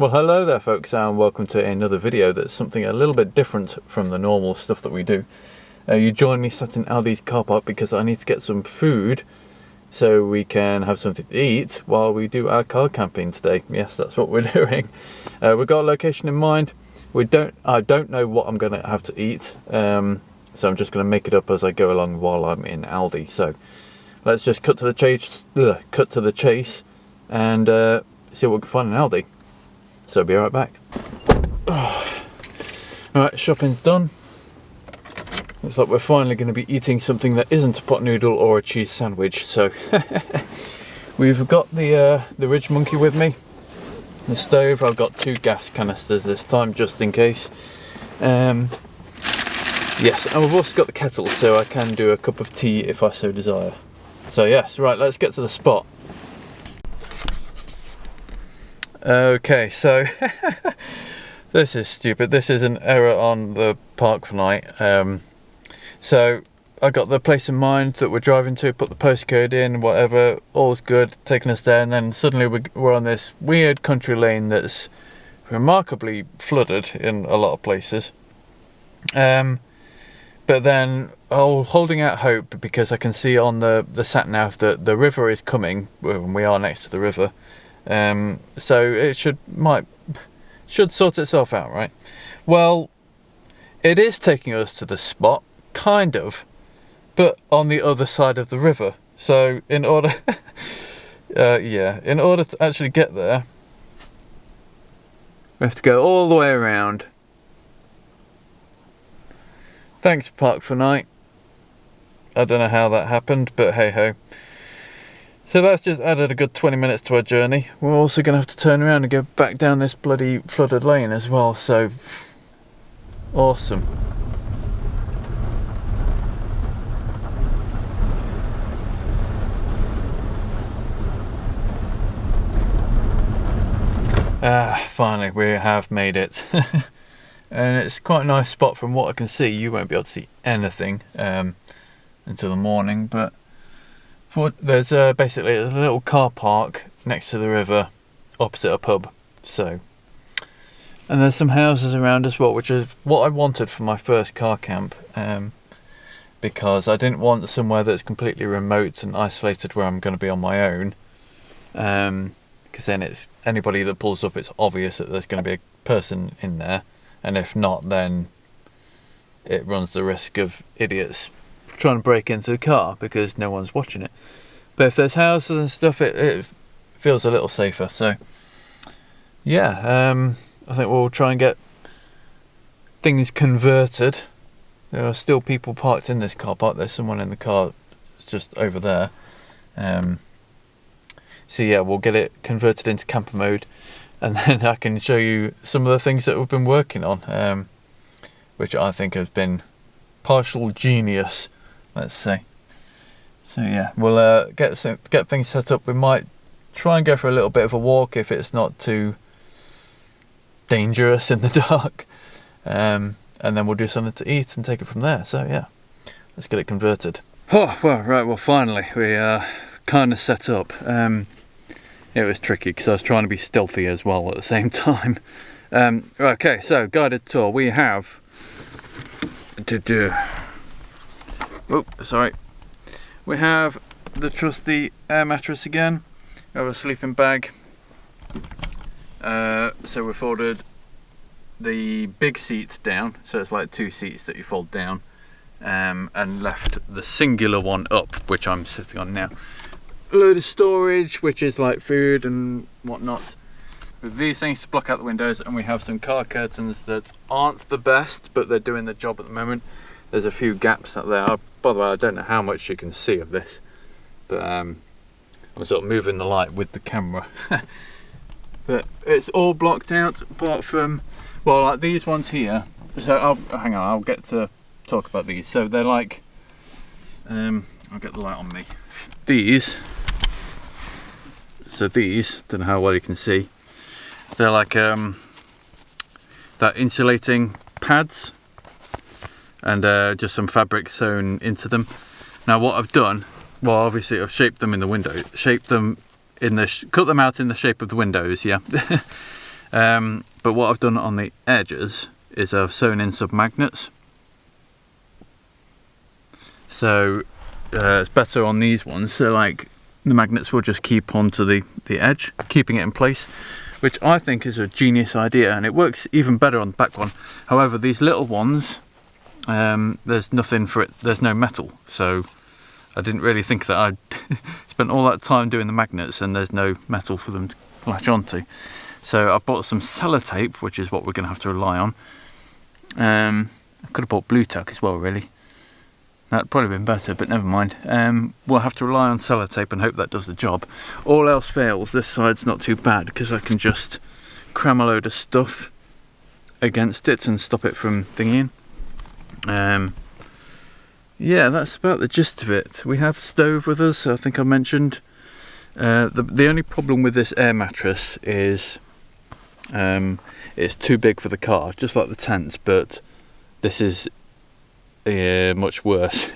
Well, hello there folks, and welcome to another video that's something a little bit different from the normal stuff that we do. You join me sat in Aldi's car park because I need to get some food so we can have something to eat while we do our car camping today. Yes, that's what we're doing. We've got a location in mind. I don't know what I'm going to have to eat, so I'm just going to make it up as I go along while I'm in Aldi. So let's just cut to the chase and see what we can find in Aldi. So I'll be right back. Alright, shopping's done. Looks like we're finally going to be eating something that isn't a pot noodle or a cheese sandwich. So we've got the Ridge Monkey with me. The stove, I've got 2 gas canisters this time just in case. Yes, and we've also got the kettle so I can do a cup of tea if I so desire. So yes, right, let's get to the spot. Okay, so this is stupid. This is an error on the Park4Night. So I got the place in mind that we're driving to, put the postcode in, whatever, all's good, taking us there, and then suddenly we're on this weird country lane that's remarkably flooded in a lot of places. But then holding out hope because I can see on the sat nav that the river is coming when we are next to the river. So it should sort itself out, right? Well, it is taking us to the spot, kind of, but on the other side of the river. So in order in order to actually get there, we have to go all the way around. Thanks Park4Night. I don't know how that happened, but hey ho. So that's just added a good 20 minutes to our journey. We're also going to have to turn around and go back down this bloody flooded lane as well, so awesome. Finally we have made it. And it's quite a nice spot from what I can see. You won't be able to see anything until the morning, but there's basically a little car park next to the river opposite a pub. So, and there's some houses around as well, which is what I wanted for my first car camp, because I didn't want somewhere that's completely remote and isolated where I'm going to be on my own, because then it's anybody that pulls up, it's obvious that there's going to be a person in there, and if not, then it runs the risk of idiots trying to break into the car because no one's watching it. But if there's houses and stuff, it feels a little safer. So yeah, I think we'll try and get things converted. There are still people parked in this car park. There's someone in the car just over there. So yeah, we'll get it converted into camper mode, and then I can show you some of the things that we've been working on, which I think has been partial genius, let's say. So yeah, we'll get things set up. We might try and go for a little bit of a walk if it's not too dangerous in the dark, and then we'll do something to eat and take it from there. So yeah, let's get it converted. Oh well, right. Well, finally we kind of set up. It was tricky because I was trying to be stealthy as well at the same time. Okay, so guided tour. We have we have the trusty air mattress again. We have a sleeping bag. So we've folded the big seats down, so it's like 2 seats that you fold down, and left the singular one up, which I'm sitting on now. A load of storage, which is like food and whatnot, with these things to block out the windows, and we have some car curtains that aren't the best, but they're doing the job at the moment. There's a few gaps out there. By the way, I don't know how much you can see of this, but I'm sort of moving the light with the camera. But it's all blocked out apart from, well, like these ones here. So hang on, I'll get to talk about these. So they're like, I'll get the light on me. These, don't know how well you can see, they're like that insulating pads, and just some fabric sewn into them. Now what I've done, well obviously I've shaped them in the window, cut them out in the shape of the windows, yeah. But what I've done on the edges is I've sewn in some magnets. So it's better on these ones, so like the magnets will just keep onto the edge, keeping it in place, which I think is a genius idea, and it works even better on the back one. However, these little ones, there's nothing for it, there's no metal, so I didn't really think that I'd spent all that time doing the magnets and there's no metal for them to latch onto. So I bought some sellotape, which is what we're going to have to rely on. I could have bought blue tack as well, really. That'd probably been better, but never mind. We'll have to rely on sellotape and hope that does the job. All else fails, this side's not too bad because I can just cram a load of stuff against it and stop it from thingying. Yeah, that's about the gist of it. We have a stove with us, I think I mentioned. The only problem with this air mattress is it's too big for the car, just like the tents, but this is much worse.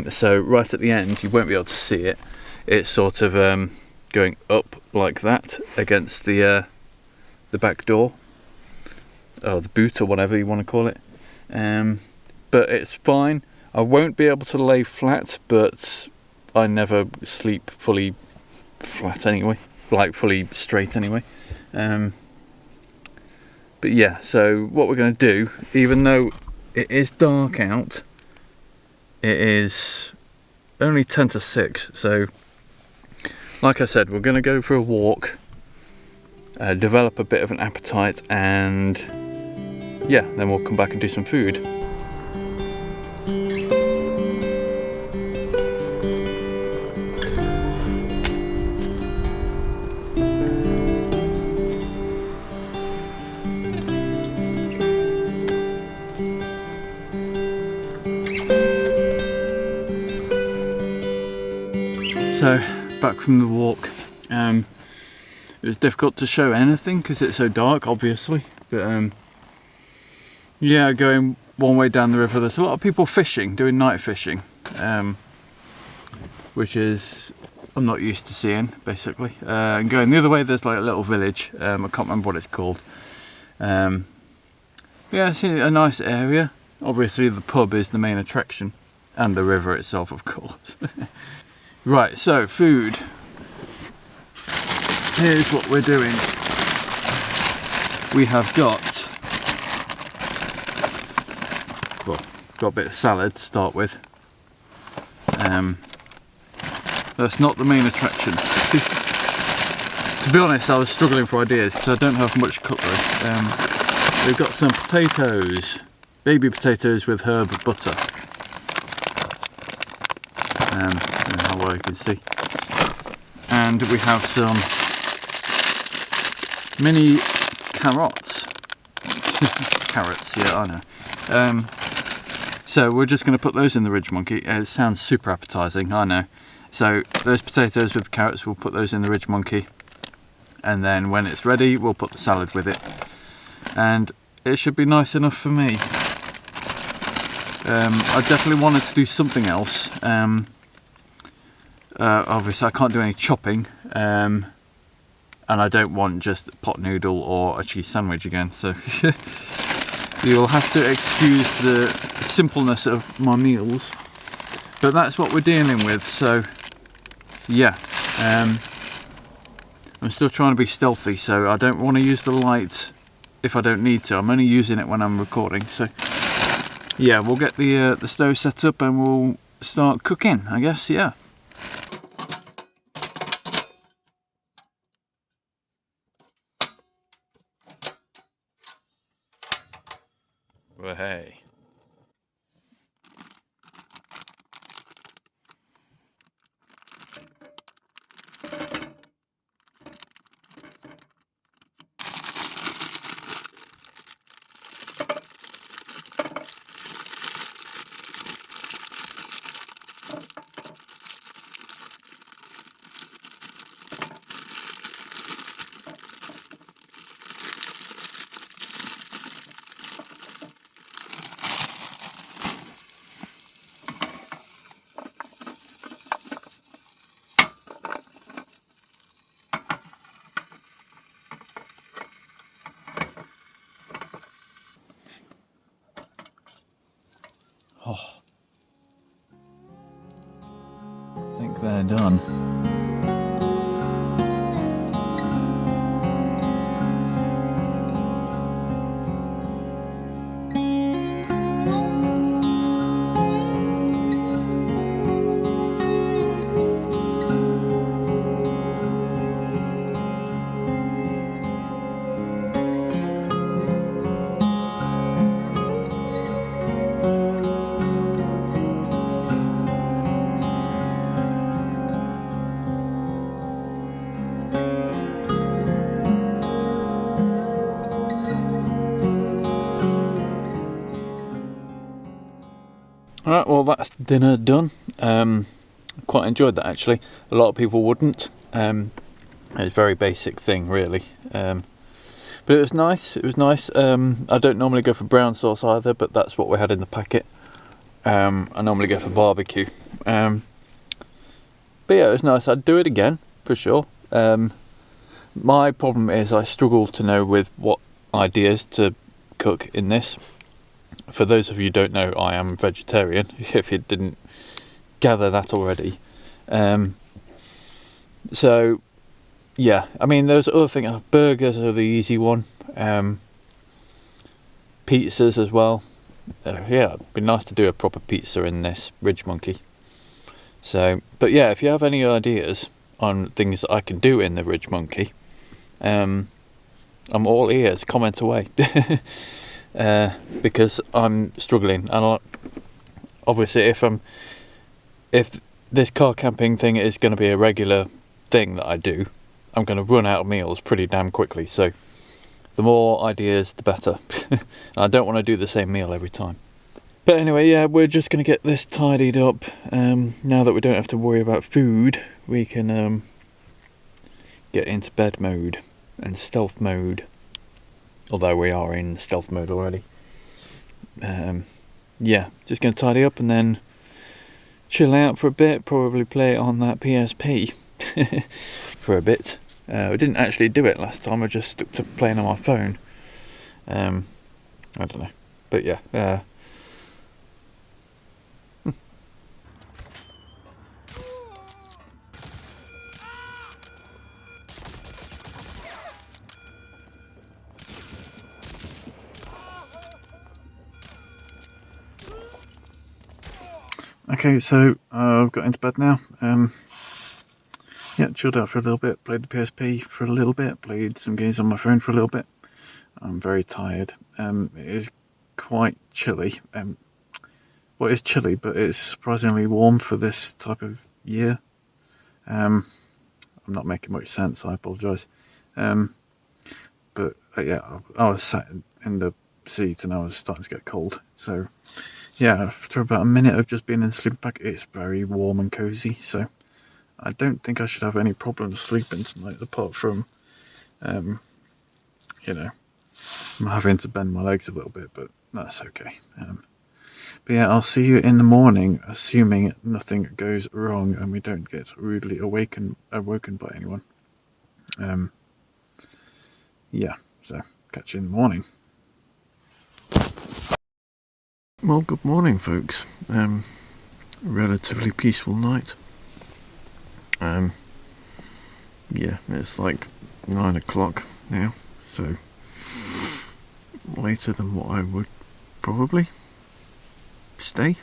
So right at the end, you won't be able to see it. It's sort of going up like that against the back door, or the boot, or whatever you want to call it. But it's fine. I won't be able to lay flat, but I never sleep fully flat anyway, like fully straight anyway. But yeah, so what we're going to do, even though it is dark out, it is only 10 to 6, so like I said, we're going to go for a walk, develop a bit of an appetite, and yeah, then we'll come back and do some food. So, back from the walk. It was difficult to show anything because it's so dark, obviously. But yeah, going one way down the river, there's a lot of people fishing, doing night fishing, which is I'm not used to seeing, basically. And going the other way, there's like a little village. I can't remember what it's called. Yeah, it's a nice area. Obviously, the pub is the main attraction, and the river itself, of course. Right, so food. Here's what we're doing. We have got a bit of salad to start with. That's not the main attraction. To be honest, I was struggling for ideas because I don't have much cutlery. We've got some potatoes, baby potatoes with herb butter. How well you can see. And we have some mini carrots. Carrots, yeah, I know. So we're just going to put those in the Ridge Monkey. It sounds super appetizing, I know. So those potatoes with carrots, we'll put those in the Ridge Monkey. And then when it's ready, we'll put the salad with it. And it should be nice enough for me. I definitely wanted to do something else. Obviously I can't do any chopping, and I don't want just pot noodle or a cheese sandwich again, so you'll have to excuse the simpleness of my meals, but that's what we're dealing with. So yeah, I'm still trying to be stealthy, so I don't want to use the light if I don't need to. I'm only using it when I'm recording. So yeah, we'll get the stove set up and we'll start cooking, I guess. Yeah. Well, hey. they're done. Alright, well that's dinner done. Quite enjoyed that actually. A lot of people wouldn't. It's a very basic thing really. But it was nice. It was nice. I don't normally go for brown sauce either, but that's what we had in the packet. I normally go for barbecue. But yeah, it was nice. I'd do it again for sure. My problem is I struggle to know with what ideas to cook in this. For those of you who don't know, I am vegetarian, if you didn't gather that already. So, yeah, I mean, there's other things. Burgers are the easy one. Pizzas as well. Yeah, it'd be nice to do a proper pizza in this Ridge Monkey. So, but yeah, if you have any ideas on things that I can do in the Ridge Monkey, I'm all ears. Comment away. Because I'm struggling, and obviously if this car camping thing is going to be a regular thing that I do, I'm going to run out of meals pretty damn quickly. So the more ideas, the better. I don't want to do the same meal every time. But anyway, yeah, we're just going to get this tidied up. Now that we don't have to worry about food, we can get into bed mode and stealth mode. Although we are in stealth mode already. Yeah, just going to tidy up and then chill out for a bit. Probably play it on that PSP for a bit. I didn't actually do it last time. I just stuck to playing on my phone. I don't know. But yeah. Okay, so I've got into bed now. Yeah, chilled out for a little bit, played the PSP for a little bit, played some games on my phone for a little bit. I'm very tired. It is quite chilly. Well, it's chilly, but it's surprisingly warm for this type of year. I'm not making much sense, I apologise. But yeah, I was sat in the seat and I was starting to get cold. So yeah, after about a minute of just being in the sleeping bag, it's very warm and cosy. So I don't think I should have any problems sleeping tonight, apart from, you know, I'm having to bend my legs a little bit, but that's okay. But yeah, I'll see you in the morning, assuming nothing goes wrong and we don't get rudely awoken by anyone. Yeah, so catch you in the morning. Well, good morning, folks. Relatively peaceful night. Yeah, it's like 9 o'clock now, so later than what I would probably stay.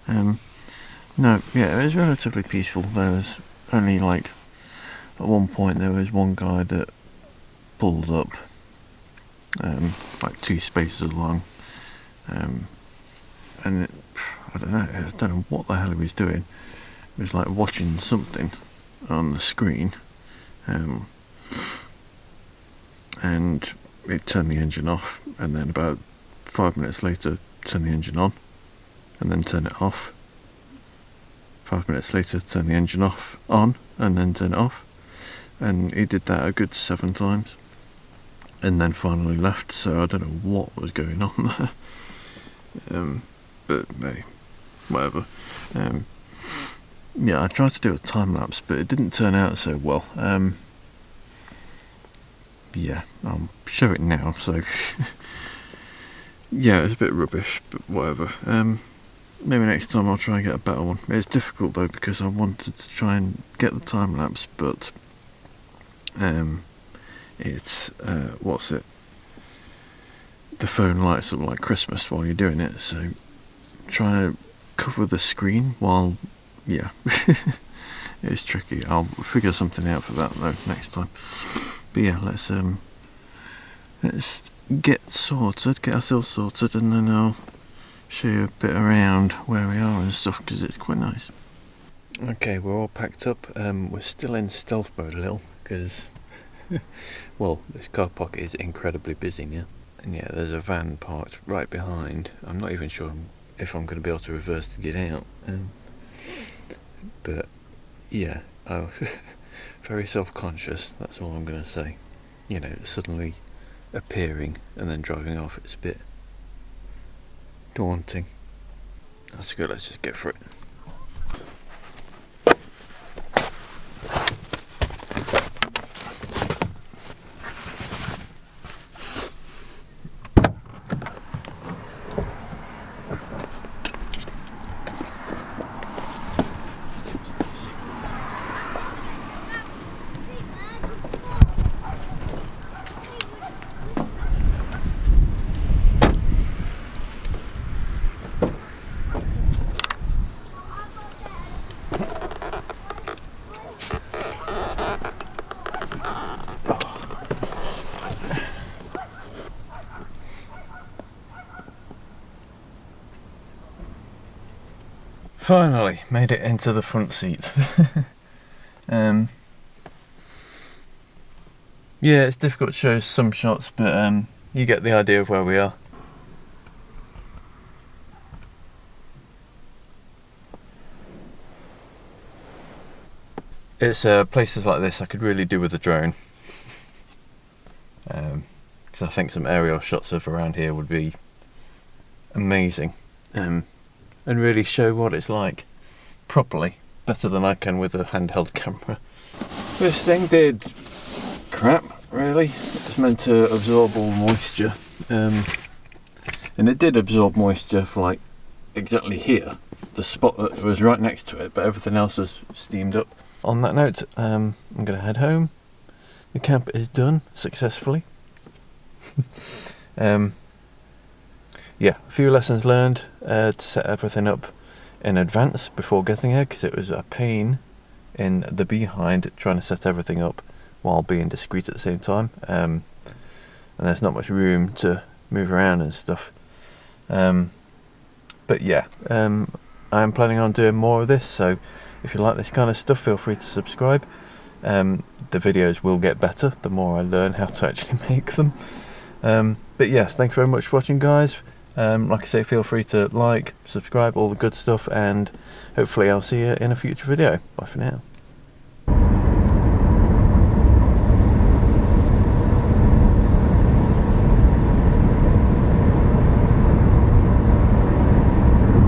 No, yeah, it was relatively peaceful. There was only like, at one point there was one guy that pulled up, like 2 spaces along, and I don't know what the hell he was doing. It was like watching something on the screen, and it turned the engine off, and then about 5 minutes later turn the engine on, and then turn it off. 5 minutes later turn the engine on, and then turn it off. And he did that a good 7 times, and then finally left. So I don't know what was going on there. But hey, whatever. Yeah, I tried to do a time lapse, but it didn't turn out so well. Yeah, I'll show it now. So yeah, it's a bit rubbish, but whatever. maybe next time I'll try and get a better one. It's difficult though because I wanted to try and get the time lapse, but it's what's it? The phone lights up like Christmas while you're doing it, so trying to cover the screen while, yeah, it's tricky. I'll figure something out for that though next time. But yeah, let's get ourselves sorted, and then I'll show you a bit around where we are and stuff, because it's quite nice. Okay, we're all packed up. We're still in stealth mode a little because well, this car park is incredibly busy now, and yeah, there's a van parked right behind. I'm not even sure if I'm going to be able to reverse to get out, but yeah, I'm very self-conscious, that's all I'm going to say. You know, suddenly appearing and then driving off, it's a bit daunting. That's good, let's just get for it. Finally made it into the front seat. Yeah, it's difficult to show some shots, but you get the idea of where we are. It's places like this I could really do with a drone, because I think some aerial shots of around here would be amazing, and really show what it's like properly, better than I can with a handheld camera. This thing did crap, really. It's meant to absorb all moisture, and it did absorb moisture for like exactly here, the spot that was right next to it, but everything else was steamed up. On that note, I'm going to head home. The camp is done successfully. Yeah, a few lessons learned to set everything up in advance before getting here, because it was a pain in the behind trying to set everything up while being discreet at the same time, and there's not much room to move around and stuff. But yeah, I'm planning on doing more of this, so if you like this kind of stuff, feel free to subscribe. The videos will get better the more I learn how to actually make them. But yes, thank you very much for watching, guys. Like I say, feel free to like, subscribe, all the good stuff, and hopefully I'll see you in a future video. Bye for now.